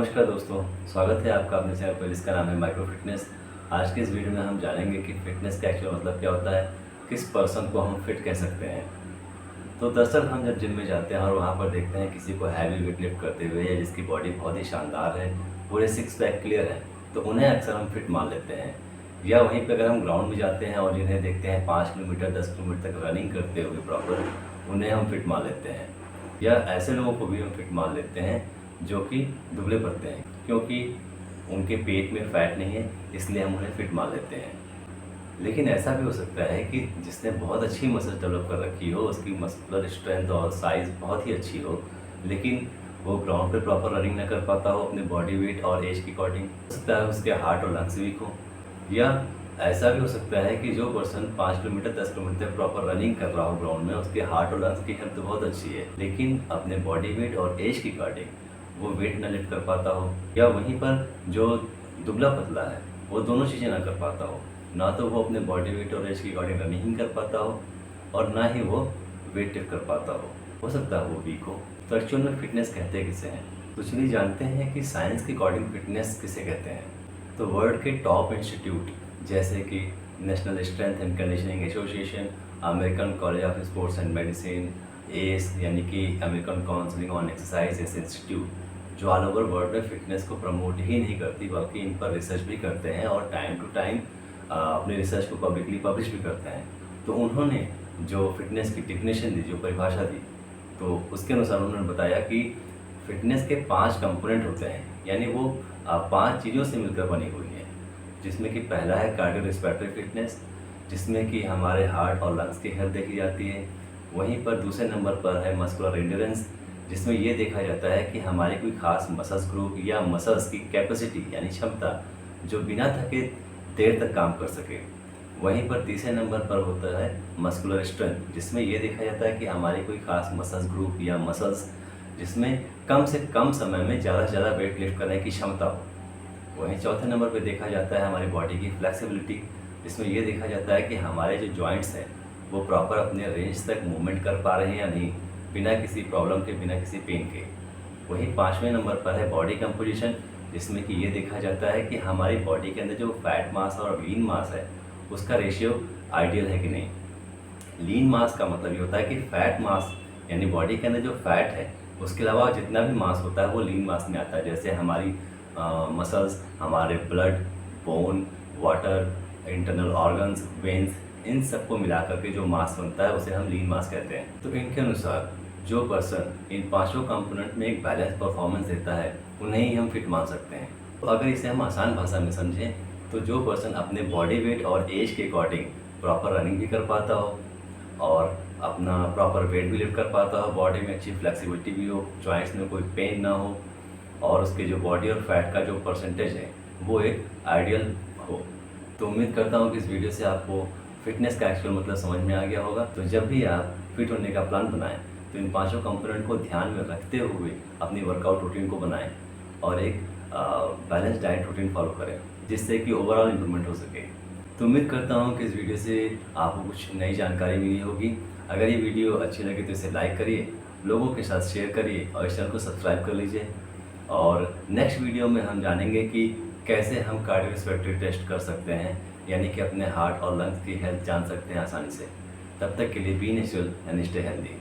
नमस्कार दोस्तों, स्वागत है आपका अपने चैनल पर जिसका नाम है माइक्रो फिटनेस। आज के इस वीडियो में हम जानेंगे कि फिटनेस का एक्चुअल मतलब क्या होता है, किस पर्सन को हम फिट कह सकते हैं। तो दरअसल हम जब जिम में जाते हैं और वहाँ पर देखते हैं किसी को हैवी वेट लिफ्ट करते हुए या जिसकी बॉडी बहुत ही शानदार है, पूरे सिक्स पैक क्लियर है, तो उन्हें अक्सर हम फिट मान लेते हैं। या वहीं पर अगर हम ग्राउंड में जाते हैं और जिन्हें देखते हैं 5 किलोमीटर 10 किलोमीटर तक रनिंग करते हुए प्रॉपर, उन्हें हम फिट मान लेते हैं। या ऐसे लोगों को भी हम फिट मान लेते हैं जो कि दुबले पड़ते हैं, क्योंकि उनके पेट में फैट नहीं है, इसलिए हम उन्हें फिट मान लेते हैं। लेकिन ऐसा भी हो सकता है कि जिसने बहुत अच्छी मसल डेवलप कर रखी हो, उसकी मस्कुलर स्ट्रेंथ और साइज़ बहुत ही अच्छी हो, लेकिन वो ग्राउंड पे प्रॉपर रनिंग ना कर पाता हो अपने बॉडी वेट और एज के अकॉर्डिंग। हो सकता है उसके हार्ट और लंग्स वीक हो। या ऐसा भी हो सकता है कि जो person 5 kilometre 10 kilometre proper running कर रहा हो ग्राउंड में, उसके हार्ट और लंग्स की हेल्थ तो बहुत अच्छी है, लेकिन अपने बॉडी वेट और एज के अकॉर्डिंग वो वेट ना लिफ्ट कर पाता हो। या वहीं पर जो दुबला पतला है वो दोनों चीज़ें ना कर पाता हो, ना तो वो अपने बॉडी वेट और एज के अकॉर्डिंग रनिंग कर पाता हो और ना ही वो वेट लिफ्ट कर पाता हो सकता है वो वीक हो। तो एक्चुअल में फिटनेस कहते किसे हैं? तो चलिए जानते हैं कि साइंस के अकॉर्डिंग फिटनेस किसे कहते हैं। तो वर्ल्ड के टॉप इंस्टीट्यूट जैसे कि national strength and conditioning association, American college of sports and medicine, S यानी कि American counselling on exercise S institute, जो ऑल ओवर वर्ल्ड में फिटनेस को प्रमोट ही नहीं करती बल्कि इन पर रिसर्च भी करते हैं और टाइम टू टाइम अपने रिसर्च को पब्लिकली पब्लिश भी करते हैं। तो उन्होंने जो फिटनेस की डेफिनेशन दी, जो परिभाषा दी, तो उसके अनुसार उन्होंने बताया कि फिटनेस के 5 कंपोनेंट होते हैं, यानी वो 5 चीज़ों से मिलकर बनी हुई है। जिसमें कि पहला है कार्डियोरेस्पिरेटरी फिटनेस, जिसमें कि हमारे हार्ट और लंग्स की हेल्थ देखी जाती है। वहीं पर दूसरे नंबर पर है मस्कुलर एंड्योरेंस, जिसमें ये देखा जाता है कि हमारी कोई खास मसल्स ग्रुप या मसल्स की कैपेसिटी यानी क्षमता जो बिना थके देर तक काम कर सके। वहीं पर तीसरे नंबर पर होता है मस्कुलर स्ट्रेंथ, जिसमें ये देखा जाता है कि हमारी कोई खास मसल्स ग्रुप या मसल्स जिसमें कम से कम समय में ज़्यादा से ज़्यादा वेट लिफ्ट करने की क्षमता हो। वहीं चौथे नंबर पे देखा जाता है हमारी बॉडी की फ्लेक्सिबिलिटी, जिसमें ये देखा जाता है कि हमारे जो जॉइंट्स हैं वो प्रॉपर अपने रेंज तक मूवमेंट कर पा रहे हैं या नहीं, बिना किसी प्रॉब्लम के, बिना किसी पेन के। वहीं 5वें नंबर पर है बॉडी कंपोजिशन, जिसमें कि ये देखा जाता है कि हमारी बॉडी के अंदर जो फैट मास और लीन मास है उसका रेशियो आइडियल है कि नहीं। लीन मास का मतलब ये होता है कि फैट मास यानी बॉडी के अंदर जो फैट है उसके अलावा जितना भी मास होता है वो लीन मास में आता है। जैसे हमारी मसल्स, हमारे blood, bone, water, internal organs, veins, इन सबको मिला करके जो मास बनता है उसे हम लीन मास कहते हैं। तो इनके अनुसार जो पर्सन इन 5 कंपोनेंट में एक बैलेंस परफॉर्मेंस देता है उन्हें ही हम फिट मान सकते हैं। तो अगर इसे हम आसान भाषा में समझें तो जो पर्सन अपने बॉडी वेट और एज के अकॉर्डिंग प्रॉपर रनिंग भी कर पाता हो और अपना प्रॉपर वेट भी लिफ्ट कर पाता हो, बॉडी में अच्छी फ्लेक्सिबिलिटी भी हो, जॉइंट्स में कोई पेन ना हो और उसके जो बॉडी और फैट का जो परसेंटेज है वो एक आइडियल हो। तो उम्मीद करता हूँ कि इस वीडियो से आपको फिटनेस का एक्चुअल मतलब समझ में आ गया होगा। तो जब भी आप फिट होने का प्लान बनाएं तो इन 5 कंपोनेंट को ध्यान में रखते हुए अपनी वर्कआउट रूटीन को बनाएं और एक बैलेंस डाइट रूटीन फॉलो करें, जिससे कि ओवरऑल इम्प्रूवमेंट हो सके। तो उम्मीद करता हूँ कि इस वीडियो से आपको कुछ नई जानकारी मिली होगी। अगर ये वीडियो अच्छी लगे तो इसे लाइक करिए, लोगों के साथ शेयर करिए और इस चैनल को सब्सक्राइब कर लीजिए। और नेक्स्ट वीडियो में हम जानेंगे कि कैसे हम कार्डियोरेस्पिरेटरी टेस्ट कर सकते हैं, यानी कि अपने हार्ट और लंग्स की हेल्थ जान सकते हैं आसानी से। तब तक के लिए be natural and stay healthy.